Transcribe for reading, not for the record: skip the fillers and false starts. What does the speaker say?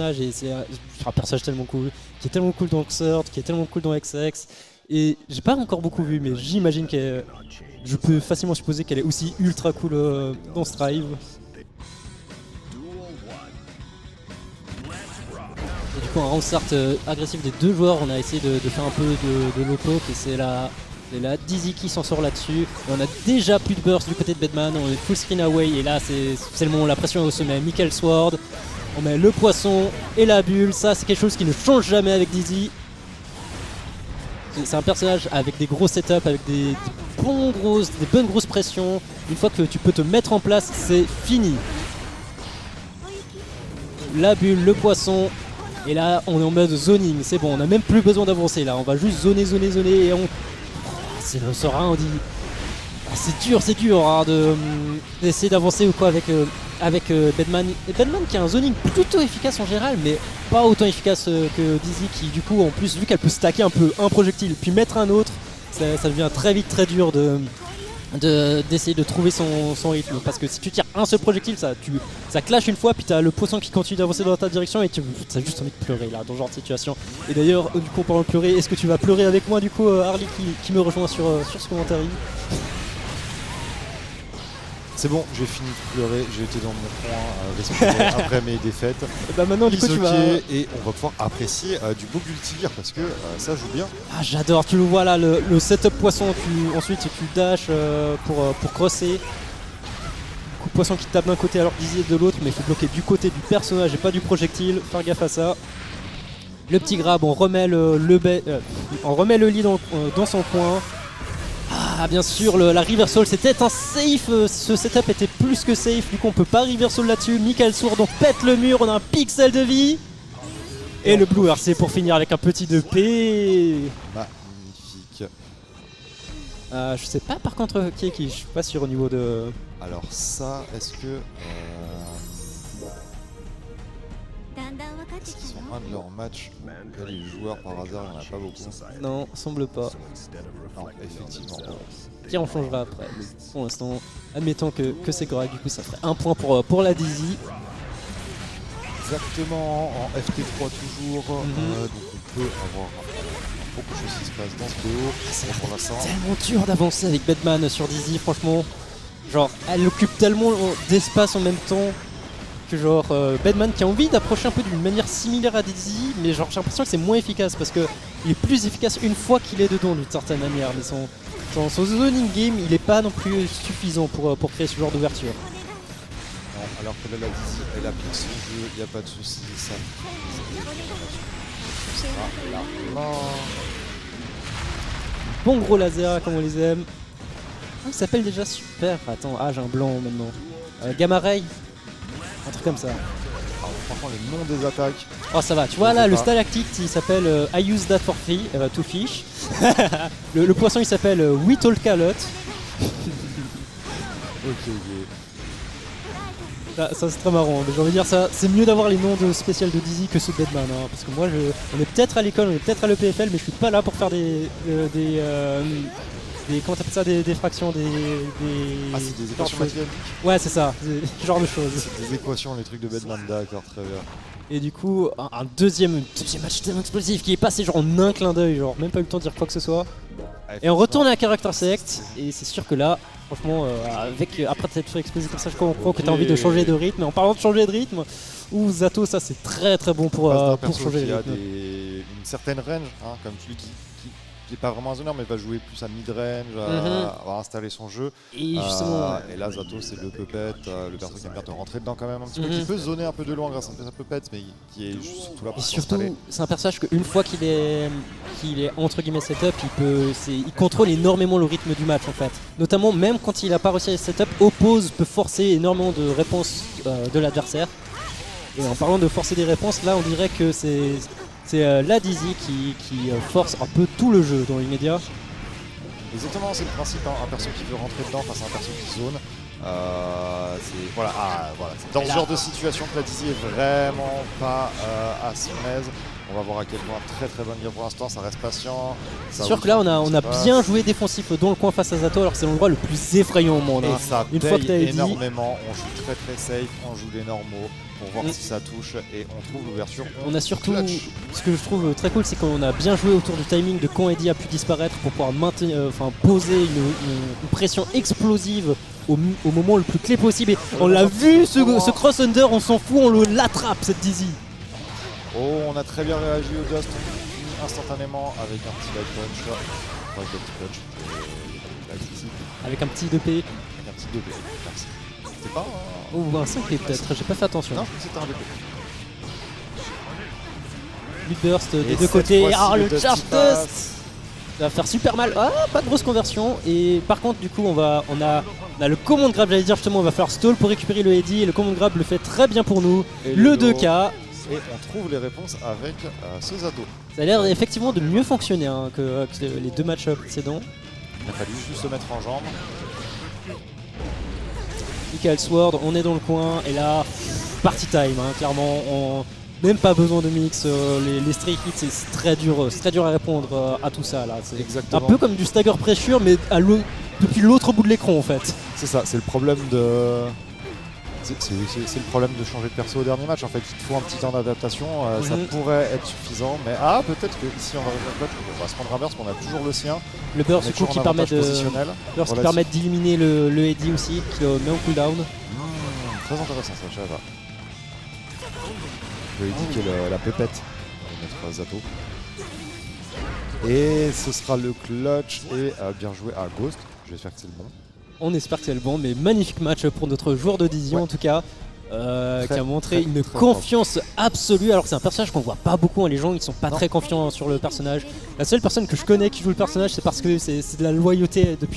Et c'est un personnage tellement cool, qui est tellement cool dans Xrd, qui est tellement cool dans XX. Et j'ai pas encore beaucoup vu, mais j'imagine qu'elle. Je peux facilement supposer qu'elle est aussi ultra cool dans Strive. Et du coup, un round start agressif des deux joueurs, on a essayé de faire un peu de low poke et c'est la Dizzy qui s'en sort là-dessus. Et on a déjà plus de burst du côté de Bedman, on est full screen away et là c'est le moment, la pression est au sommet. Michael Sword, on met le poisson et la bulle, ça c'est quelque chose qui ne change jamais avec Dizzy. C'est un personnage avec des gros setups, avec des bonnes grosses pressions. Une fois que tu peux te mettre en place, c'est fini. La bulle, le poisson. Et là, on est en mode zoning. C'est bon, on n'a même plus besoin d'avancer là. On va juste zoner et on... C'est le Sora, on dit... C'est dur hein, d'essayer d'avancer ou quoi avec Bedman. Et Bedman qui a un zoning plutôt efficace en général, mais pas autant efficace que Dizzy qui du coup en plus vu qu'elle peut stacker un peu un projectile puis mettre un autre, ça devient très vite très dur d'essayer de trouver son rythme. Parce que si tu tires un seul projectile, ça clash une fois puis t'as le poisson qui continue d'avancer dans ta direction et tu as juste envie de pleurer là dans ce genre de situation. Et d'ailleurs du coup en parlant de pleurer, est-ce que tu vas pleurer avec moi du coup Harley qui me rejoint sur ce commentaire? C'est bon, j'ai fini de pleurer, j'ai été dans mon coin après mes défaites. Et bah maintenant du coup tu vas... Et on va pouvoir apprécier du beau Gultivir parce que ça joue bien. Ah j'adore, tu le vois là, le setup poisson, ensuite tu dashes pour crosser. Coup de poisson qui tape d'un côté alors Dizzy de l'autre, mais il faut bloquer du côté du personnage et pas du projectile, faire gaffe à ça. Le petit grab, on remet le lead dans son coin. Ah bien sûr, la reversal c'était un safe, ce setup était plus que safe, du coup on peut pas reversal là-dessus. Michael Sword on pète le mur, on a un pixel de vie. Et le Blue RC pour finir avec un petit 2P. Magnifique. Je sais pas par contre qui est qui, je suis pas sûr au niveau de... Alors ça, est-ce que... Est-ce qu'ils sont un de leurs matchs où les joueurs par hasard, il n'y en a pas beaucoup? Non, semble pas. Non, effectivement. Qui on changera après. Pour l'instant, admettons que c'est correct, du coup ça ferait un point pour la Dizzy. Exactement, en FT3 toujours, donc on peut avoir beaucoup de choses qui se passent dans ce BO. C'est tellement dur d'avancer avec Bedman sur Dizzy, franchement. Genre, elle occupe tellement d'espace en même temps que genre Bedman qui a envie d'approcher un peu d'une manière similaire à Dizzy, mais genre j'ai l'impression que c'est moins efficace parce que il est plus efficace une fois qu'il est dedans d'une certaine manière, mais son zoning game il est pas non plus suffisant pour créer ce genre d'ouverture. Non, alors que là la Dizzy elle applique son jeu, il n'y a pas de souci, ça. Bon gros laser comme on les aime. Ah, il s'appelle déjà super. Attends, j'ai un blanc maintenant. Gamma Ray. Un truc comme ça. Alors, franchement, les noms des attaques. Oh, ça va. Tu vois là, le stalactite il s'appelle I use that for free, to fish. le poisson il s'appelle Whittle Calot. Ok. Ça c'est très marrant. Mais j'ai envie de dire ça, c'est mieux d'avoir les noms de spécial de Dizzy que ceux de Bedman. Hein, parce que moi, on est peut-être à l'école, on est peut-être à l'EPFL, mais je suis pas là pour faire comment t'appelles ça, des fractions, Ah, c'est des équations mathématiques. Ouais, c'est ça, ce genre de choses. C'est des équations, les trucs de Bedman, d'accord, très bien. Et du coup, un deuxième match tellement explosif qui est passé genre en un clin d'œil, genre même pas eu le temps de dire quoi que ce soit. Et on retourne à Character Select, et c'est sûr que là, franchement, après cette fois explosée comme ça, je comprends que t'as envie de changer de rythme. Et en parlant de changer de rythme, Zato, ça c'est très bon pour changer de rythme. Il a une certaine range, hein, comme celui qui n'est pas vraiment un zoner mais va jouer plus à mid-range, va installer son jeu. Et justement, et là Zato c'est le puppet, le perso qui aime bien te rentrer dedans quand même un petit peu, qui peut zoner un peu de loin grâce à sa puppet, mais qui est surtout là pour s'installer. Et surtout, c'est un personnage qu'une fois qu'il est entre guillemets setup, il contrôle énormément le rythme du match en fait. Notamment même quand il a pas réussi à setup, oppose peut forcer énormément de réponses de l'adversaire. Et en parlant de forcer des réponses, là on dirait que c'est la Dizzy qui force un peu tout le jeu dans l'immédiat. Exactement, c'est le principe, hein, un perso qui veut rentrer dedans face à un perso qui zone. C'est dans ce genre de situation que la Dizzy est vraiment pas à son aise. On va voir à quel point très bonne game pour l'instant, ça reste patient. C'est sûr que là on a bien joué défensif dans le coin face à Zato alors que c'est l'endroit le plus effrayant au monde. Et hein. ça Une fois que t'as énormément, on joue très safe, on joue les normaux. pour voir si ça touche et on trouve l'ouverture. On a surtout, Clutch. ce que je trouve très cool, c'est qu'on a bien joué autour du timing de quand Eddie a pu disparaître pour pouvoir poser une pression explosive au moment le plus clé possible. Et on l'a vu, ce cross-under, on s'en fout, on l'attrape cette Dizzy. Oh, on a très bien réagi au Dust, on finit instantanément avec un petit light punch. Enfin, avec un petit punch, ici. Avec un petit 2P. Avec un petit 2P, merci. C'était pas un... Ou un 5P peut-être, j'ai pas fait attention. Non, je crois que c'était un 2P. Lui burst des Et deux cette côtés. fois-ci, Ah, le Dust charge qui passe. dust. Ça va faire super mal. Ah, pas de grosse conversion. Et par contre, du coup, on a le command grab. J'allais dire justement, on va faire stall pour récupérer le Eddie. Et le command grab le fait très bien pour nous. Et Le low. 2K. Et on trouve les réponses avec ce Zato. Ça a l'air effectivement de mieux fonctionner hein, que les deux matchs précédents. Il a fallu juste se mettre en jambe. Michael Sword, on est dans le coin. Et là, party time. Hein, clairement, même pas besoin de mix. Les stray hits, c'est très dur à répondre à tout ça. Là. C'est Exactement. un peu comme du stagger pressure, mais depuis l'autre bout de l'écran en fait. C'est ça, c'est le problème de... C'est le problème de changer de perso au dernier match. En fait, il te faut un petit temps d'adaptation. Ça pourrait être suffisant, mais peut-être que ici on va revenir clutch. On va se prendre un burst, on a toujours le sien. Le burst On est du coup toujours qui en permet avantage positionnel. d'éliminer le Eddie aussi, qui le met en cooldown. Très intéressant ça, je savais pas. Le Eddie qui est la pépette de notre Zato. Et ce sera le clutch et bien joué à Ghost. J'espère que c'est le bon. On espère que c'est le bon, mais magnifique match pour notre joueur de Dizzy en tout cas. Qui a montré une confiance absolue, alors que c'est un personnage qu'on voit pas beaucoup, hein. Les gens ils sont pas très confiants sur le personnage. La seule personne que je connais qui joue le personnage, c'est parce que c'est de la loyauté depuis